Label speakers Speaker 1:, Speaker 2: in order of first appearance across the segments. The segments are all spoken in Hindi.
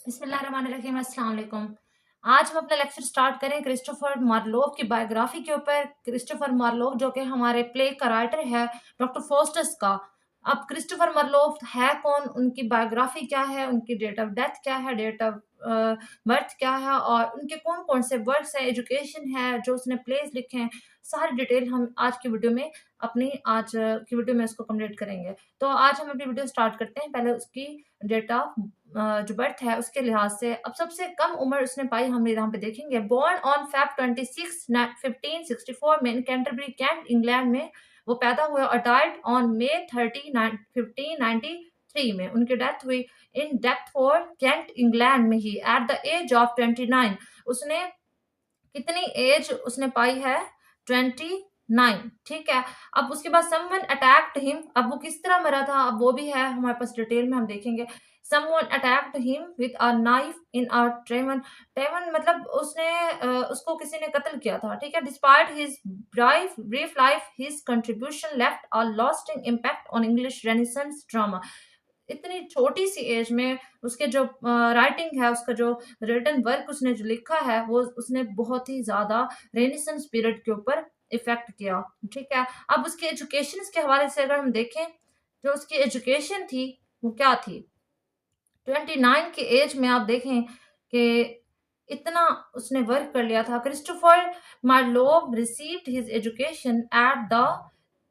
Speaker 1: बिस्मिल्लाहिर्रहमानिर्रहीम, अस्सलाम वालेकुम। आज हम अपना लेक्चर स्टार्ट करें क्रिस्टोफर मार्लोव की बायोग्राफी के ऊपर। क्रिस्टोफर मार्लोव जो कि हमारे प्ले का राइटर है डॉक्टर फोस्टस का। अब क्रिस्टोफर मार्लोव है कौन, उनकी बायोग्राफी क्या है, उनकी डेट ऑफ डेथ क्या है, डेट ऑफ बर्थ क्या है और उनके कौन कौन से वर्क्स हैं, एजुकेशन है, जो उसने प्लेस लिखे हैं, सारी डिटेल हम आज की वीडियो में की वीडियो में इसको कंप्लीट करेंगे। तो आज हम अपनी वीडियो स्टार्ट करते हैं। पहले उसकी डेट ऑफ जो बर्थ है उसके लिहाज से। अब सबसे कम उम्र उसने पाई हम यहाँ पे देखेंगे। बोर्न ऑन फेब 26 1564 में कैंटरबरी कैंट इंग्लैंड में वो पैदा हुए और डाइड ऑन मे 30 1593 में उनकी डेथ हुई इन डेप्थफोर्ड कैंट इंग्लैंड में ही एट द एज ऑफ 29। उसने कितनी एज उसने पाई है? 29। ठीक है। अब उसके बाद समवन अटैक्ड हिम। अब वो किस तरह मरा था, अब वो भी है हमारे पास, डिटेल में हम देखेंगे। Someone attacked him with a knife in a Trayvon. Trayvon मतलब उसको किसी ने कत्ल किया था। ठीक है। Despite his brief life his contribution left a lasting impact on English renaissance drama. इतनी छोटी सी एज में उसके जो राइटिंग है, उसका जो रिटन वर्क उसने जो लिखा है, वो उसने बहुत ही ज़्यादा रेनेसांस पीरियड के ऊपर इफ़ेक्ट किया। ठीक है। अब उसके एजुकेशन के हवाले से अगर हम देखें, जो उसकी एजुकेशन थी वो क्या थी? 29 की एज में आप देखें कि इतना उसने वर्क कर लिया था। Christopher Marlowe received his education at the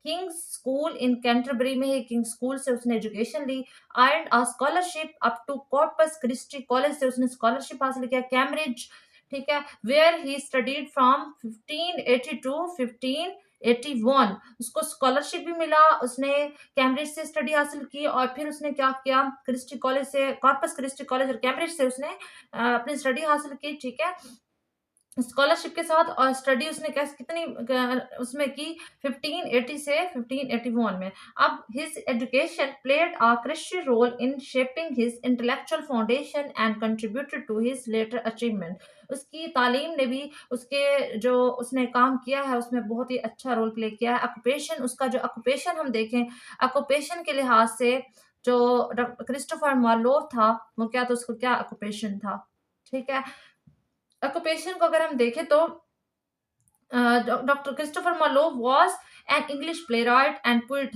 Speaker 1: King's school in Canterbury में ही किंग्स स्कूल से उसने एजुकेशन ली। Earned a scholarship up to Corpus Christi college से उसने स्कॉलरशिप हासिल किया, कैम्ब्रिज। ठीक है। Where he studied from 1580 to 1581। उसको स्कॉलरशिप भी मिला, उसने कैम्ब्रिज से स्टडी हासिल की और फिर उसने क्या किया, क्रिस्टी कॉलेज से, कॉर्पस क्रिस्टी कॉलेज और कैम्ब्रिज से उसने अपनी स्टडी हासिल की। ठीक है। स्कॉलरशिप के साथ और स्टडी उसने कैसे कितनी उसमें की, 1580 से 1581 में। अब his education played a crucial role in shaping his intellectual foundation and contributed to his later achievement. उसकी तालीम ने भी उसके जो उसने काम किया है उसमें बहुत ही अच्छा रोल प्ले किया है। ऑक्यूपेशन, उसका जो ऑक्यूपेशन हम देखें, ऑक्यूपेशन के लिहाज से जो क्रिस्टोफर मार्लोव था वो क्या, तो उसको क्या ऑक्यूपेशन था? ठीक है। ऑक्यूपेशन को अगर हम देखें तो doctor Christopher Marlowe was an English playwright and poet.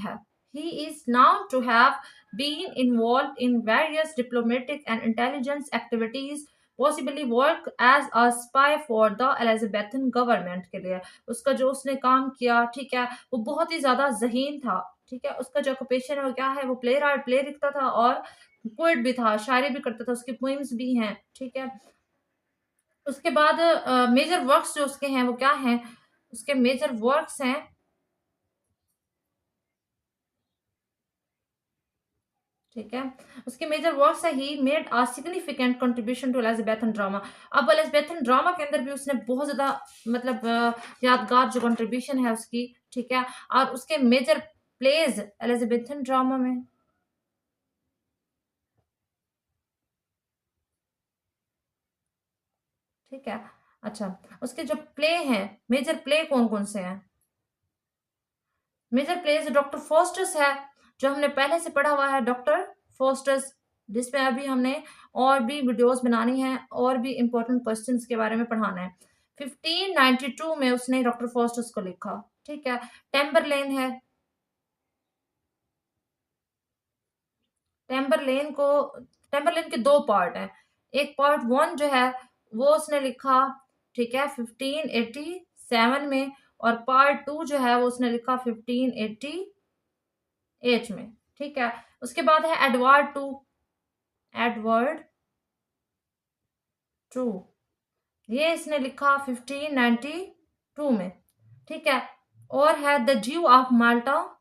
Speaker 1: He is known to have been involved in various diplomatic and intelligence activities, possibly work as a spy for the Elizabethan government के लिए। उसका जो उसने काम किया, ठीक है, वो बहुत ही ज्यादा ज़हीन था। ठीक है। उसका जो ऑक्यूपेशन है वो क्या है? वो प्ले राइट, प्ले लिखता था और पोएट भी था, शायरी भी करता था, उसकी पोइम्स भी हैं। ठीक है। उसके बाद मेजर वर्क्स जो उसके हैं वो क्या हैं? उसके मेजर वर्क्स हैं, ठीक है, उसके मेजर वर्क्स है। He made a significant contribution to Elizabethan drama. अब एलिजाबेथन ड्रामा के अंदर भी उसने बहुत ज़्यादा मतलब यादगार जो कंट्रीब्यूशन है उसकी। ठीक है। और उसके मेजर प्लेज़ एलिजाबेथन ड्रामा में, ठीक है। अच्छा, उसके जो प्ले हैं, मेजर प्ले कौन-कौन से हैं? मेजर प्लेस डॉक्टर फोस्टस है, जो हमने पहले से पढ़ा हुआ है, डॉक्टर फोस्टस, जिसमें अभी हमने और भी वीडियोस बनानी है और भी इंपॉर्टेंट क्वेश्चंस के बारे में पढ़ाना है। 1592 में उसने डॉक्टर फोस्टस को लिखा। ठीक है। टेम्बरलेन है, टेम्बरलेन को, टेम्बरलेन के दो पार्ट हैं। एक पार्ट वन जो है वो उसने लिखा, ठीक है, 1587 में, और पार्ट टू जो है वो उसने लिखा 1588 में। ठीक है। उसके बाद है एडवर्ड टू, एडवर्ड टू, ये इसने लिखा 1592 में। ठीक है। और है द ड्यू ऑफ माल्टा,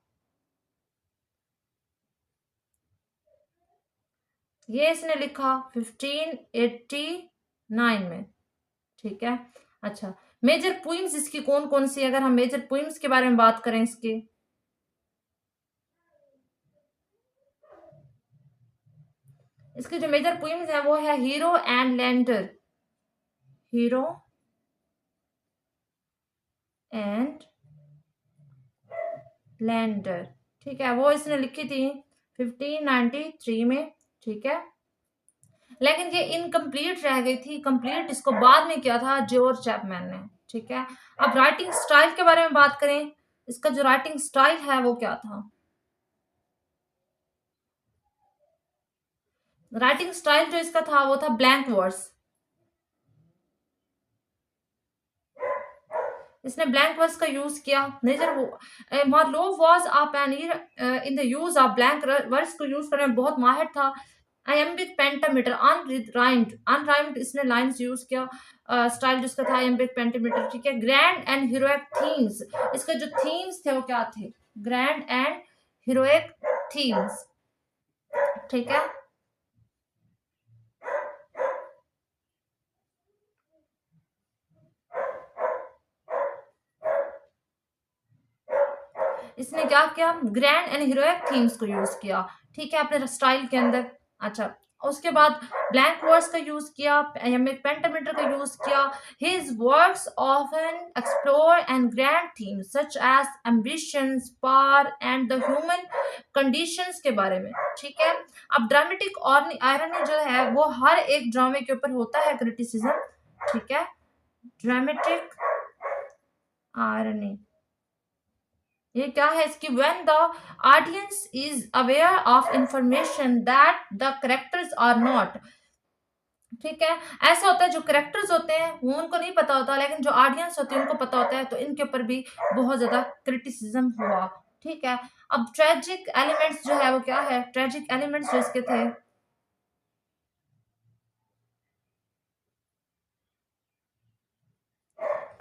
Speaker 1: ये इसने लिखा 1589 में। ठीक है। अच्छा, मेजर पोइम्स इसकी कौन कौन सी, अगर हम मेजर पोइम्स के बारे में बात करें इसके, इसके जो मेजर पोइम्स है वो है hero and lander, hero and lander. ठीक है। वो इसने लिखी थी 1593 में। ठीक है। लेकिन ये इनकम्प्लीट रह गई थी। कंप्लीट इसको बाद में किया था जॉर्ज चैपमैन ने। ठीक है, अब राइटिंग स्टाइल के बारे में बात करें, इसका जो राइटिंग स्टाइल है वो क्या था। राइटिंग स्टाइल जो इसका था वो था ब्लैंक वर्स। इसने ब्लैंक वर्स का यूज किया। Nature Marlowe was a pioneer in the use of blank verse को यूज करने में बहुत माहिर था। आयम्बिक पेंटामीटर, अनराइम्ड इसने लाइंस यूज किया। स्टाइल जिसका था आयम्बिक पेंटामीटर। ठीक है, ग्रैंड एंड हीरोइक थीम्स, इसके जो थीम्स थे वो क्या थे, ग्रैंड एंड हीरोइक थीम्स। ठीक है, इसने क्या किया, ग्रैंड एंड हीरोइक थीम्स को यूज किया। ठीक है, अपने स्टाइल के अंदर। अच्छा, उसके बाद ब्लैंक वर्ड्स का यूज किया, पेंटामीटर का यूज किया। His works often explore and grand themes such as ambitions, power and the human conditions के बारे में। ठीक है, अब ड्रामेटिक और आयरनी जो है वो हर एक ड्रामे के ऊपर होता है क्रिटिसिज्म। ठीक है, ड्रामेटिक आयरनी ये क्या है इसकी, when the audience is aware of information that the characters are not. ठीक है, ऐसा होता है जो करेक्टर्स होते हैं वो उनको नहीं पता होता, लेकिन जो ऑडियंस होती है उनको पता होता है, तो इनके ऊपर भी बहुत ज्यादा क्रिटिसिज्म हुआ। ठीक है, अब ट्रेजिक एलिमेंट्स जो है वो क्या है, ट्रेजिक एलिमेंट्स जो इसके थे,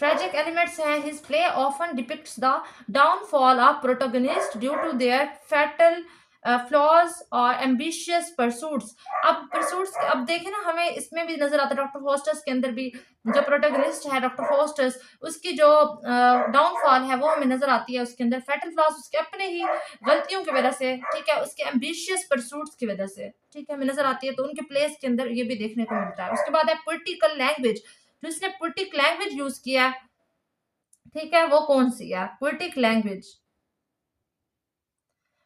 Speaker 1: tragic elements हैं, his play often depicts the downfall of protagonists due to their fatal flaws और ambitious pursuits। अब pursuits अब देखें ना, हमें इसमें भी नजर आता है, डॉक्टर फोस्टर्स के अंदर भी जो प्रोटोगनिस्ट है डॉक्टर फोस्टर्स, उसकी जो डाउनफॉल है वो हमें नजर आती है उसके अंदर, फैटल फ्लॉज उसके अपने ही गलतियों की वजह से। ठीक है, उसके एम्बिशियस परसूट्स की वजह से। ठीक है, हमें नजर आती है, तो उनके प्लेस के अंदर ये भी देखने को मिलता है। उसके बाद है पोलिटिकल लैंग्वेज, जो इसने पोलिटिक लैंग्वेज यूज किया है। ठीक है, वो कौन सी है पोलिटिक लैंग्वेज,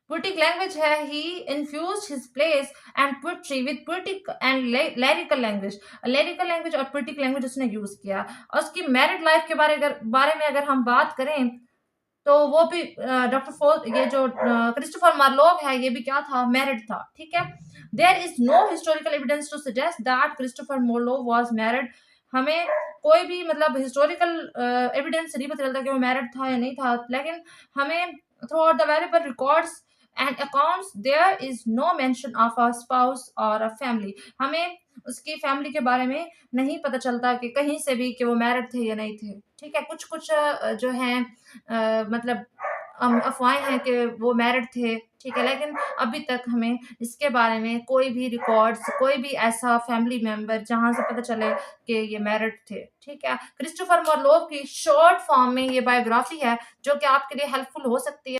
Speaker 1: पोलिटिक लैंग्वेज है, he infused his place and poetry with politic and lyrical language. Lyrical language और पोलिटिक लैंग्वेज उसने यूज किया। और उसकी मैरिड लाइफ के बारे में अगर हम बात करें, तो वो भी डॉक्टर फोर ये जो क्रिस्टोफर मार्लोव है ये भी क्या था, मैरिड था। ठीक है, there is no historical evidence to suggest that Christopher Marlowe was married. हमें कोई भी मतलब हिस्टोरिकल एविडेंस नहीं पता चलता कि वो मैरिड था या नहीं था, लेकिन हमें throughout the available records and accounts there is no mention of a spouse और अ फैमिली। हमें उसकी फैमिली के बारे में नहीं पता चलता कि कहीं से भी कि वो मैरिड थे या नहीं थे। ठीक है, कुछ कुछ जो हैं मतलब अफवाहें हैं कि वो मैरिड थे। ठीक है, लेकिन अभी तक हमें इसके बारे में कोई भी रिकॉर्ड्स, कोई भी ऐसा फैमिली मेंबर जहां से पता चले कि ये मैरिड थे। ठीक है, क्रिस्टोफर मार्लोव की शॉर्ट फॉर्म में ये बायोग्राफी है जो कि आपके लिए हेल्पफुल हो सकती है।